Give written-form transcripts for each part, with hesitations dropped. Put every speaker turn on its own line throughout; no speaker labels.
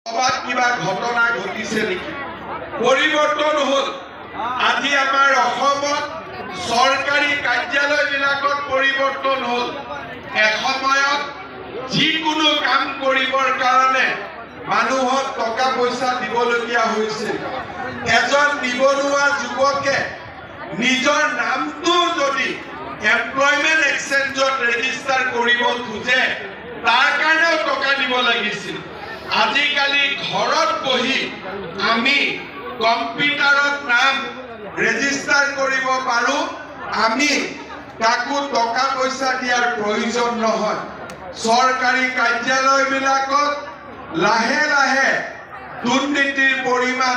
অবাক কিবা ঘটনা ঘটিছে নেকি? পৰিৱৰ্তন হ'ল। আজি আমাৰ অসমত চৰকাৰী কাৰ্যালয়বিলাকত পৰিৱৰ্তন হ'ল। এসময়ত যিকোনো কাম কৰিবৰ কাৰণে মানুহক টকা পইচা দিবলগীয়া হৈছিল। এজন নিবনুৱা যুৱকে নিজৰ নামটো যদি এমপ্লয়মেণ্ট এক্সচেঞ্জত ৰেজিষ্টাৰ কৰিব খোজে তাৰ কাৰণেও টকা দিব লাগিছিল। আজিকালি ঘৰত বহি আমি কম্পিউটাৰত নাম ৰেজিষ্টাৰ কৰিব পাৰোঁ। আমি কাকো টকা পইচা দিয়াৰ প্ৰয়োজন নহয়। চৰকাৰী কাৰ্যালয়বিলাকত লাহে লাহে দুৰ্নীতিৰ পৰিমাণ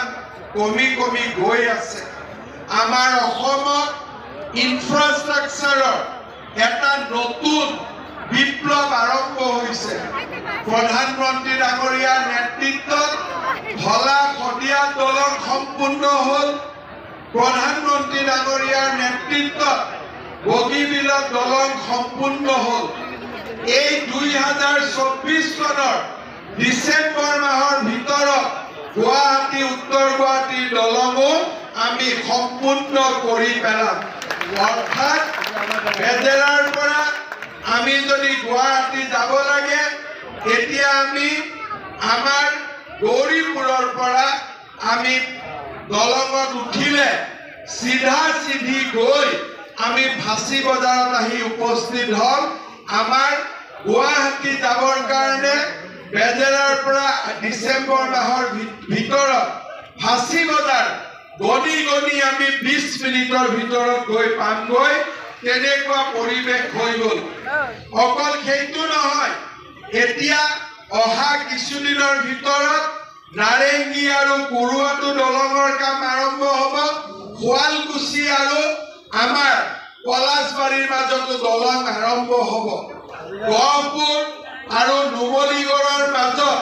কমি কমি গৈ আছে। আমাৰ অসমত ইনফ্ৰাষ্ট্ৰাকচাৰৰ এটা নতুন বিপ্লৱ আৰম্ভ হৈছে। প্ৰধানমন্ত্ৰী ডাঙৰীয়াৰ নেতৃত্বত ধলা শদিয়া দলং সম্পূৰ্ণ হ'ল। প্ৰধানমন্ত্ৰী ডাঙৰীয়াৰ নেতৃত্বত বগীবিলত দলং সম্পূৰ্ণ হ'ল। এই 2024 চনৰ ডিচেম্বৰ মাহৰ ভিতৰত গুৱাহাটী উত্তৰ গুৱাহাটীৰ দলঙো আমি সম্পূৰ্ণ কৰি পেলাম। অৰ্থাৎ বেজেৰাৰ পৰা আমি যদি গুৱাহাটী যাব লাগে এতিয়া আমি আমাৰ গৌৰীপুৰৰ পৰা আমি দলঙত উঠিলে চিধা চিধি গৈ আমি ফাঁচী বজাৰত আহি উপস্থিত হ'ম। আমাৰ গুৱাহাটী যাবৰ কাৰণে বেজেৰাৰ পৰা ডিচেম্বৰ মাহৰ ভিতৰত ফাঁচী বজাৰ গণি গণি আমি 20 মিনিটৰ ভিতৰত গৈ পামগৈ। তেনেকুৱা পৰিৱেশ হৈ গ'ল। অকল সেইটো নহয়, এতিয়া অহা কিছুদিনৰ ভিতৰত নাৰেংগী আৰু কুৰুৱাটো দলঙৰ কাম আৰম্ভ হ'ব। শুৱালকুছি আৰু আমাৰ পলাশবাৰীৰ মাজতো দলং আৰম্ভ হ'ব। গহপুৰ আৰু নুমলীগড়ৰ মাজত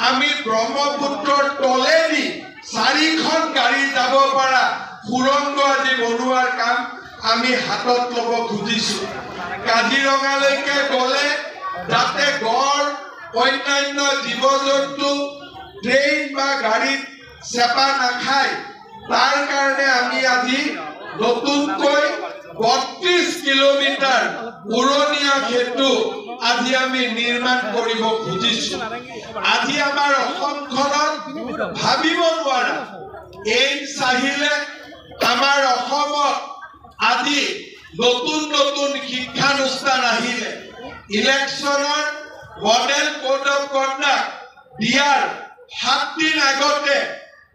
আমি ব্ৰহ্মপুত্ৰৰ তলেদি 4খন গাড়ী যাব পৰা সুৰংগ আজি বনোৱাৰ কাম আমি হাতত ল'ব খুজিছোঁ। কাজিৰঙালৈকে গ'লে যাতে গড় অন্যান্য জীৱ জন্তু ট্ৰেইন বা গাড়ীত চেপা নাখায় তাৰ কাৰণে আমি আজি নতুনকৈ 32 কিলোমিটাৰ পুৰণীয়া সেতু আজি আমি নিৰ্মাণ কৰিব খুজিছোঁ। আজি আমাৰ অসমখনত ভাবিব নোৱাৰা এইমছ আহিলে আমাৰ অসমত আজি নতুন নতুন শিক্ষানুষ্ঠান আহিলে। ইলেকশ্যনৰ মডেল কোড অফ কণ্ডাক্ট দিয়াৰ 7 দিন আগতে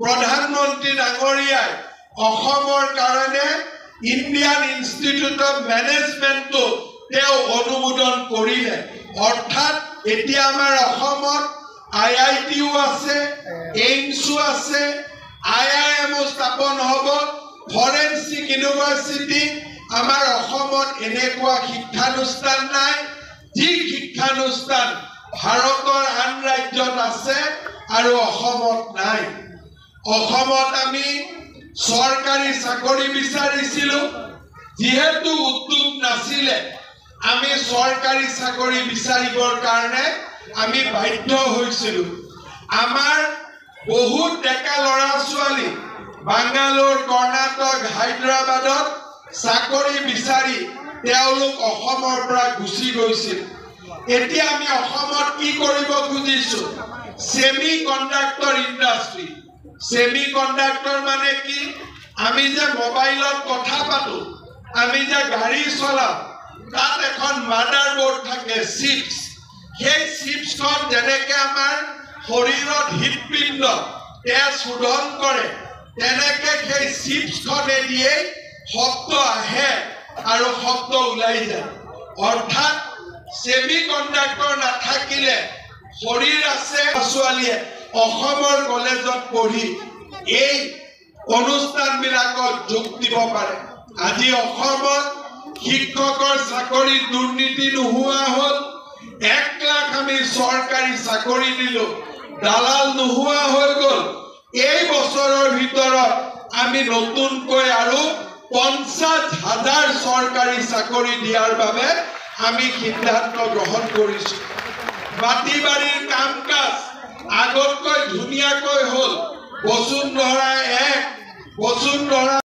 প্ৰধানমন্ত্ৰী ডাঙৰীয়াই অসমৰ কাৰণে ইণ্ডিয়ান ইনষ্টিটিউট অফ মেনেজমেণ্টটো তেওঁ অনুমোদন কৰিলে। অৰ্থাৎ এতিয়া আমাৰ অসমত IITও আছে, এইমছো আছে, IIMও স্থাপন হ'ব। ফৰেনচিক ইউনিভাৰ্চিটি আমাৰ অসমত এনেকুৱা শিক্ষানুষ্ঠান নাই যি শিক্ষানুষ্ঠান ভাৰতৰ আন ৰাজ্যত আছে আৰু অসমত নাই। অসমত আমি চৰকাৰী চাকৰি বিচাৰিছিলোঁ। যিহেতু উদ্যোগ নাছিলে আমি চৰকাৰী চাকৰি বিচাৰিবৰ কাৰণে আমি বাধ্য হৈছিলোঁ। আমাৰ বহুত ডেকা ল'ৰা ছোৱালী বাংগালোৰ, কৰ্ণাটক, হায়দৰাবাদত চাকৰি বিচাৰি তেওঁলোক অসমৰ পৰা গুচি গৈছিল। এতিয়া আমি অসমত কি কৰিব খুজিছোঁ? Semi conductor industry. Semi conductor মানে কি? আমি যে মোবাইলত কথা পাতো, আমি যে গাড়ী চলাওঁ, তাত এখন মাডাৰ বৰ্ড থাকে, চিপছ। সেই চিপছখন যেনেকৈ আমাৰ শৰীৰত হৃদপিণ্ড তেজ শোধন কৰে তেনেকৈ সেই চিপছখনে দিয়ে শব্দ আহে আৰু শব্দ ওলাই যায়। অৰ্থাৎ ছেমি কণ্ডাক্টৰ নাথাকিলে শৰীৰ আছে ছোৱালীয়ে অসমৰ কলেজত পঢ়ি এই অনুষ্ঠানবিলাকত যোগ দিব পাৰে। আজি অসমত শিক্ষকৰ চাকৰি দুৰ্নীতি নোহোৱা হ'ল। 1 লাখ আমি চৰকাৰী চাকৰি দিলোঁ, দালাল নোহোৱা হৈ গ'ল। এই বছৰৰ ভিতৰত আমি নতুনকৈ আৰু 50,000 চৰকাৰী চাকৰি দিয়াৰ বাবে আমি সিদ্ধান্ত গ্ৰহণ কৰিছোঁ। মাটি বাৰীৰ কাম কাজ আগতকৈ ধুনীয়াকৈ হ'ল। বসুন্ধৰা 1, বসুন্ধৰা